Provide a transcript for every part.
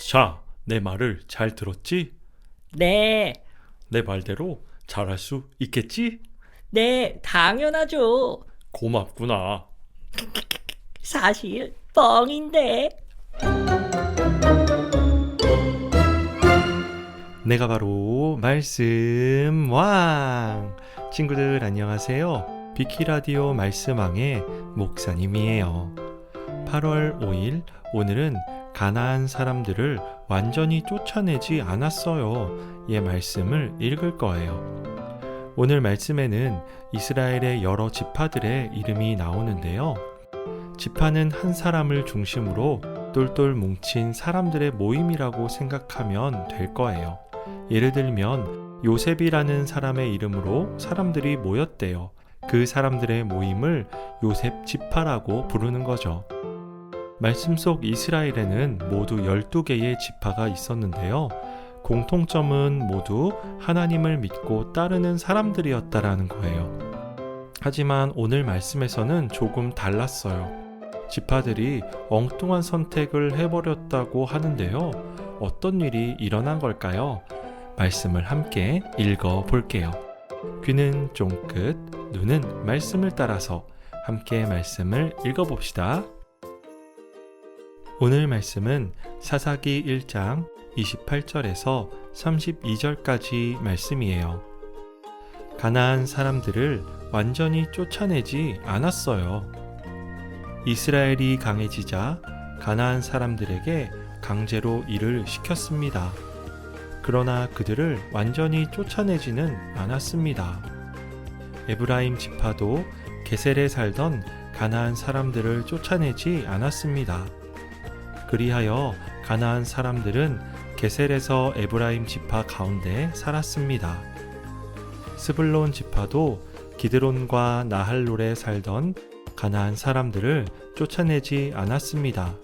자, 내 말을 잘 들었지? 네, 내 말대로 잘할 수 있겠지? 네, 당연하죠. 고맙구나. 사실 뻥인데. 내가 바로 말씀 왕! 친구들 안녕하세요. 비키라디오 말씀왕의 목사님이에요. 8월 5일 오늘은 가나안 사람들을 완전히 쫓아내지 않았어요. 의 말씀을 읽을 거예요. 오늘 말씀에는 이스라엘의 여러 지파들의 이름이 나오는데요. 지파는 한 사람을 중심으로 똘똘 뭉친 사람들의 모임이라고 생각하면 될 거예요. 예를 들면 요셉이라는 사람의 이름으로 사람들이 모였대요. 그 사람들의 모임을 요셉 지파라고 부르는 거죠. 말씀 속 이스라엘에는 모두 12개의 지파가 있었는데요. 공통점은 모두 하나님을 믿고 따르는 사람들이었다라는 거예요. 하지만 오늘 말씀에서는 조금 달랐어요. 지파들이 엉뚱한 선택을 해버렸다고 하는데요. 어떤 일이 일어난 걸까요? 말씀을 함께 읽어볼게요. 귀는 쫑긋, 눈은 말씀을 따라서 함께 말씀을 읽어봅시다. 오늘 말씀은 사사기 1장 28절에서 32절까지 말씀이에요. 가나안 사람들을 완전히 쫓아내지 않았어요. 이스라엘이 강해지자 가나안 사람들에게 강제로 일을 시켰습니다. 그러나 그들을 완전히 쫓아내지는 않았습니다. 에브라임 지파도 게셀에 살던 가나안 사람들을 쫓아내지 않았습니다. 그리하여 가나안 사람들은 게셀에서 에브라임 지파 가운데 살았습니다. 스불론 지파도 기드론과 나할롤에 살던 가나안 사람들을 쫓아내지 않았습니다.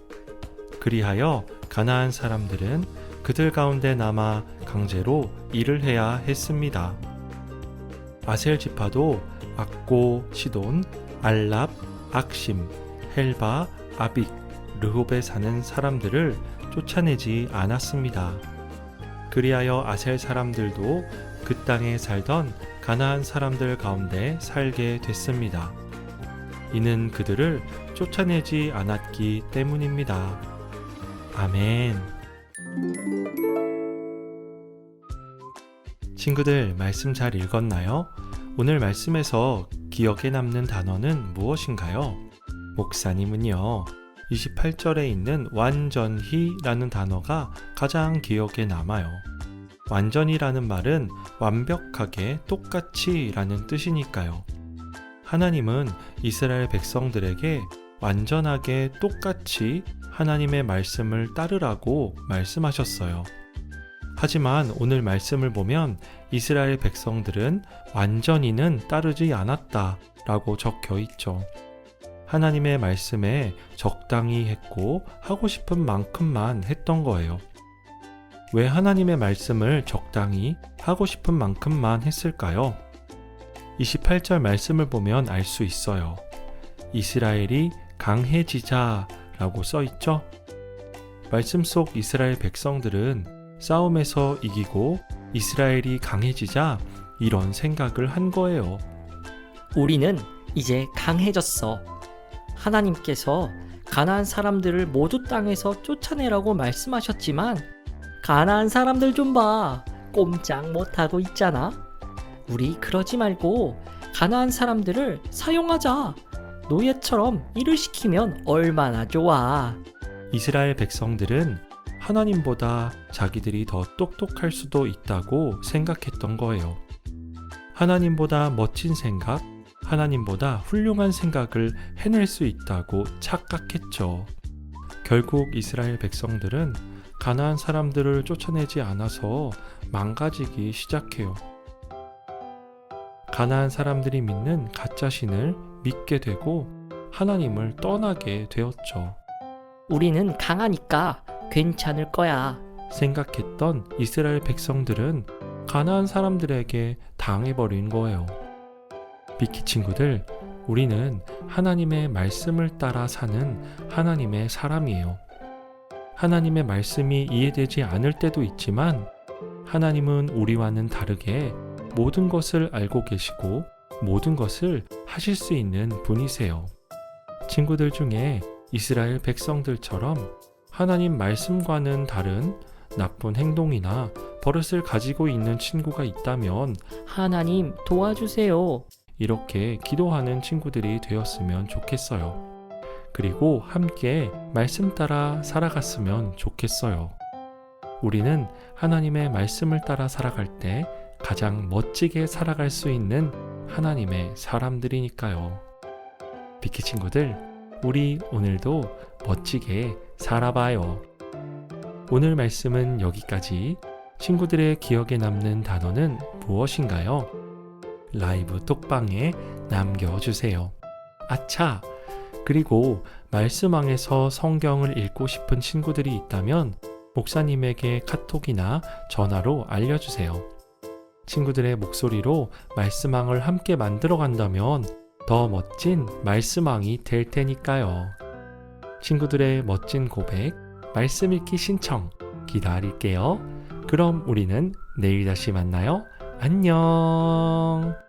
그리하여 가나안 사람들은 그들 가운데 남아 강제로 일을 해야 했습니다. 아셀 지파도 악고, 시돈, 알랍, 악심, 헬바, 아빅, 르홉에 사는 사람들을 쫓아내지 않았습니다. 그리하여 아셀 사람들도 그 땅에 살던 가나안 사람들 가운데 살게 됐습니다. 이는 그들을 쫓아내지 않았기 때문입니다. 아멘. 친구들, 말씀 잘 읽었나요? 오늘 말씀에서 기억에 남는 단어는 무엇인가요? 목사님은요, 28절에 있는 완전히라는 단어가 가장 기억에 남아요. 완전히라는 말은 완벽하게 똑같이 라는 뜻이니까요. 하나님은 이스라엘 백성들에게 완전하게 똑같이 하나님의 말씀을 따르라고 말씀하셨어요. 하지만 오늘 말씀을 보면 이스라엘 백성들은 완전히는 따르지 않았다 라고 적혀 있죠. 하나님의 말씀에 적당히 했고 하고 싶은 만큼만 했던 거예요. 왜 하나님의 말씀을 적당히 하고 싶은 만큼만 했을까요? 28절 말씀을 보면 알 수 있어요. 이스라엘이 강해지자 라고 써 있죠? 말씀 속 이스라엘 백성들은 싸움에서 이기고 이스라엘이 강해지자 이런 생각을 한 거예요. 우리는 이제 강해졌어. 하나님께서 가나안 사람들을 모두 땅에서 쫓아내라고 말씀하셨지만 가나안 사람들 좀 봐. 꼼짝 못하고 있잖아. 우리 그러지 말고 가나안 사람들을 사용하자. 노예처럼 일을 시키면 얼마나 좋아. 이스라엘 백성들은 하나님보다 자기들이 더 똑똑할 수도 있다고 생각했던 거예요. 하나님보다 멋진 생각, 하나님보다 훌륭한 생각을 해낼 수 있다고 착각했죠. 결국 이스라엘 백성들은 가나안 사람들을 쫓아내지 않아서 망가지기 시작해요. 가나안 사람들이 믿는 가짜 신을 믿게 되고 하나님을 떠나게 되었죠. 우리는 강하니까 괜찮을 거야. 생각했던 이스라엘 백성들은 가나안 사람들에게 당해버린 거예요. 비키 친구들, 우리는 하나님의 말씀을 따라 사는 하나님의 사람이에요. 하나님의 말씀이 이해되지 않을 때도 있지만 하나님은 우리와는 다르게 모든 것을 알고 계시고 모든 것을 하실 수 있는 분이세요. 친구들 중에 이스라엘 백성들처럼 하나님 말씀과는 다른 나쁜 행동이나 버릇을 가지고 있는 친구가 있다면 하나님 도와주세요. 이렇게 기도하는 친구들이 되었으면 좋겠어요. 그리고 함께 말씀 따라 살아갔으면 좋겠어요. 우리는 하나님의 말씀을 따라 살아갈 때 가장 멋지게 살아갈 수 있는 하나님의 사람들이니까요. 비키 친구들, 우리 오늘도 멋지게 살아봐요. 오늘 말씀은 여기까지. 친구들의 기억에 남는 단어는 무엇인가요? 라이브 톡방에 남겨주세요. 아차! 그리고 말씀왕에서 성경을 읽고 싶은 친구들이 있다면 목사님에게 카톡이나 전화로 알려주세요. 친구들의 목소리로 말씀왕을 함께 만들어 간다면 더 멋진 말씀왕이 될 테니까요. 친구들의 멋진 고백, 말씀 읽기 신청 기다릴게요. 그럼 우리는 내일 다시 만나요. 안녕.